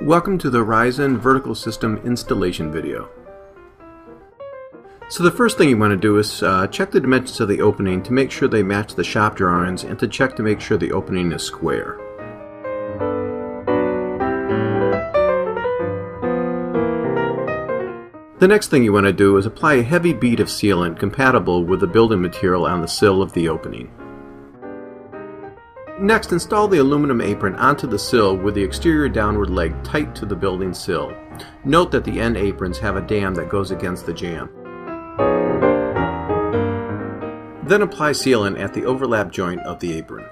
Welcome to the Horizon Vertical System installation video. So the first thing you want to do is check the dimensions of the opening to make sure they match the shop drawings and to check to make sure the opening is square. The next thing you want to do is apply a heavy bead of sealant compatible with the building material on the sill of the opening. Next, install the aluminum apron onto the sill with the exterior downward leg tight to the building sill. Note that the end aprons have a dam that goes against the jamb. Then apply sealant at the overlap joint of the apron.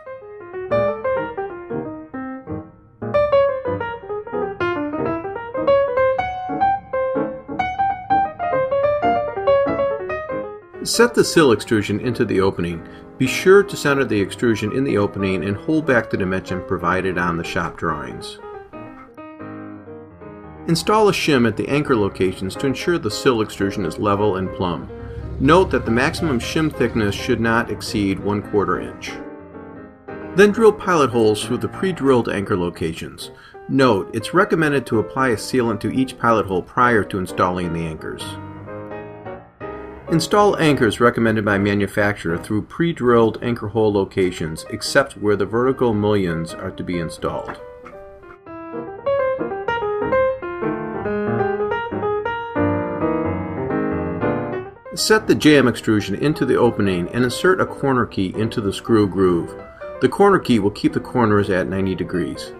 Set the sill extrusion into the opening. Be sure to center the extrusion in the opening and hold back the dimension provided on the shop drawings. Install a shim at the anchor locations to ensure the sill extrusion is level and plumb. Note that the maximum shim thickness should not exceed 1/4 inch. Then drill pilot holes through the pre-drilled anchor locations. Note, it's recommended to apply a sealant to each pilot hole prior to installing the anchors. Install anchors recommended by manufacturer through pre-drilled anchor hole locations except where the vertical mullions are to be installed. Set the jamb extrusion into the opening and insert a corner key into the screw groove. The corner key will keep the corners at 90 degrees.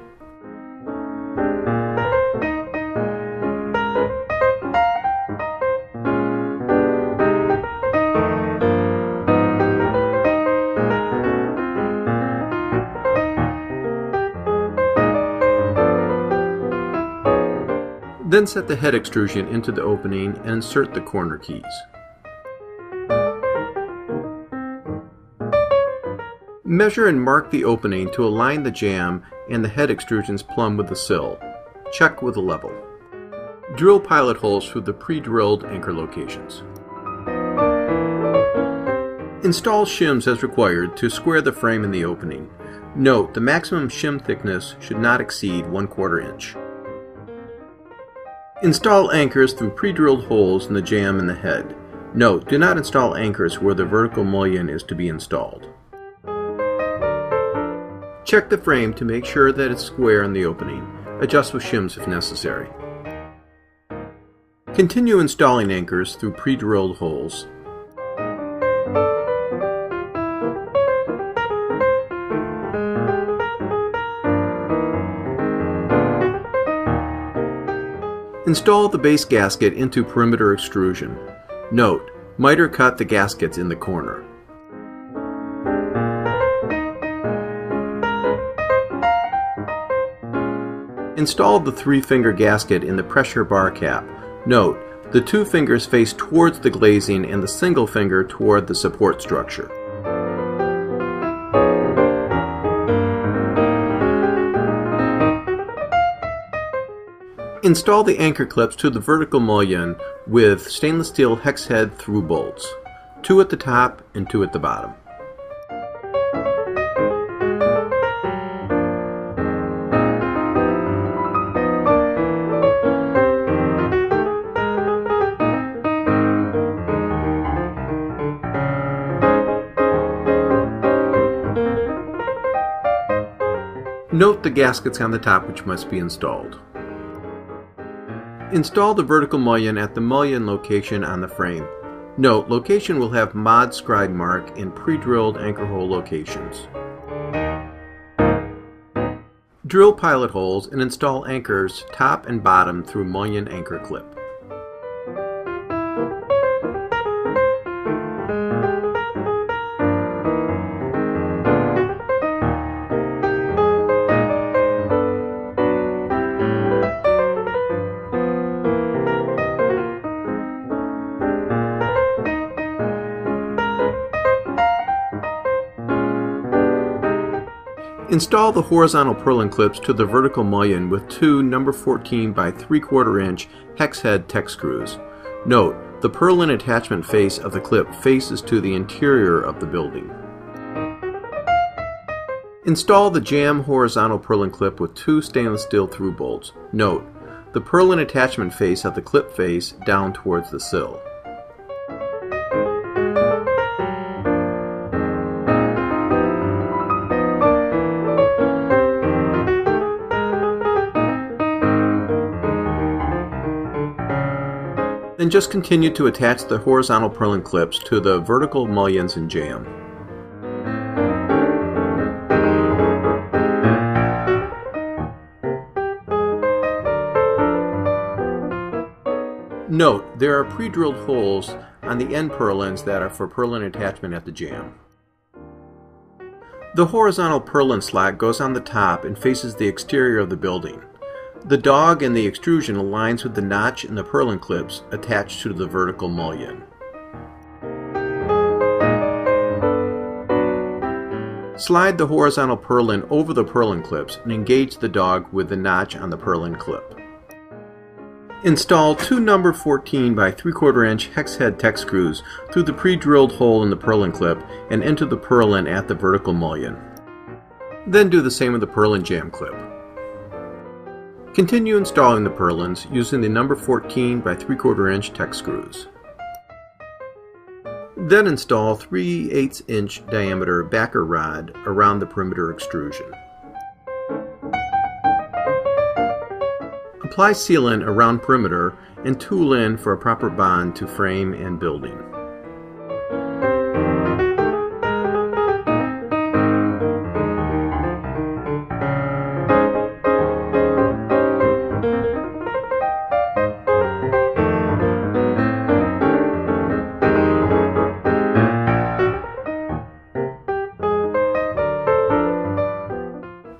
Then set the head extrusion into the opening and insert the corner keys. Measure and mark the opening to align the jamb and the head extrusions plumb with the sill. Check with a level. Drill pilot holes through the pre-drilled anchor locations. Install shims as required to square the frame in the opening. Note, the maximum shim thickness should not exceed 1/4 inch. Install anchors through pre-drilled holes in the jamb and the head. Note, do not install anchors where the vertical mullion is to be installed. Check the frame to make sure that it's square in the opening. Adjust with shims if necessary. Continue installing anchors through pre-drilled holes. Install the base gasket into perimeter extrusion. Note, miter cut the gaskets in the corner. Install the 3-finger gasket in the pressure bar cap. Note, the 2 fingers face towards the glazing and the single finger toward the support structure. Install the anchor clips to the vertical mullion with stainless steel hex head through bolts, 2 at the top and 2 at the bottom. Note the gaskets on the top which must be installed. Install the vertical mullion at the mullion location on the frame. Note, location will have mod scribe mark in pre-drilled anchor hole locations. Drill pilot holes and install anchors top and bottom through mullion anchor clip. Install the horizontal purlin clips to the vertical mullion with 2 number 14 by 3/4 inch hex head tech screws. Note, the purlin attachment face of the clip faces to the interior of the building. Install the jamb horizontal purlin clip with 2 stainless steel through bolts. Note, the purlin attachment face at the clip face down towards the sill. Then just continue to attach the horizontal purlin clips to the vertical mullions and jamb. Note, there are pre-drilled holes on the end purlins that are for purlin attachment at the jamb. The horizontal purlin slot goes on the top and faces the exterior of the building. The dog in the extrusion aligns with the notch in the purlin clips attached to the vertical mullion. Slide the horizontal purlin over the purlin clips and engage the dog with the notch on the purlin clip. Install 2 number 14 by 3/4 inch hex head Tek screws through the pre-drilled hole in the purlin clip and into the purlin at the vertical mullion. Then do the same with the purlin jamb clip. Continue installing the purlins using the number 14 by 3/4 inch Tek screws. Then install 3/8 inch diameter backer rod around the perimeter extrusion. Apply sealant around perimeter and tool in for a proper bond to frame and building.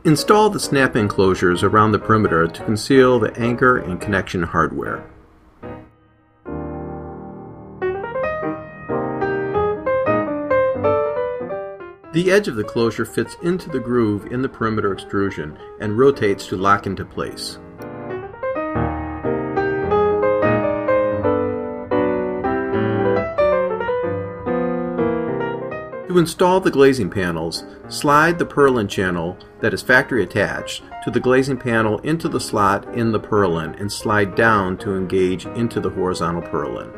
Install the snap-in closures around the perimeter to conceal the anchor and connection hardware. The edge of the closure fits into the groove in the perimeter extrusion and rotates to lock into place. To install the glazing panels, slide the purlin channel that is factory attached to the glazing panel into the slot in the purlin and slide down to engage into the horizontal purlin.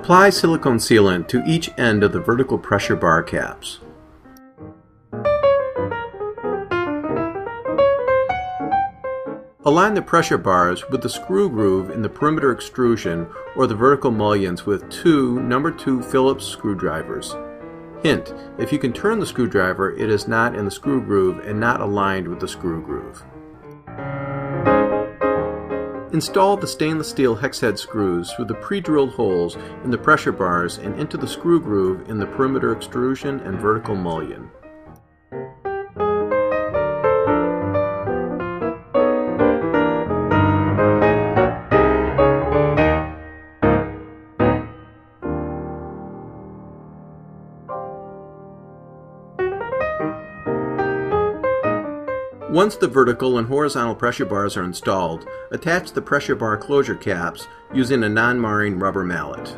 Apply silicone sealant to each end of the vertical pressure bar caps. Align the pressure bars with the screw groove in the perimeter extrusion or the vertical mullions with 2 number 2 Phillips screwdrivers. Hint, if you can turn the screwdriver, it is not in the screw groove and not aligned with the screw groove. Install the stainless steel hex head screws through the pre-drilled holes in the pressure bars and into the screw groove in the perimeter extrusion and vertical mullion. Once the vertical and horizontal pressure bars are installed, attach the pressure bar closure caps using a non-marring rubber mallet.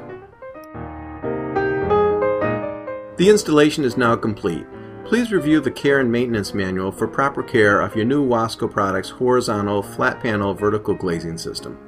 The installation is now complete. Please review the care and maintenance manual for proper care of your new Wasco Products horizontal flat panel vertical glazing system.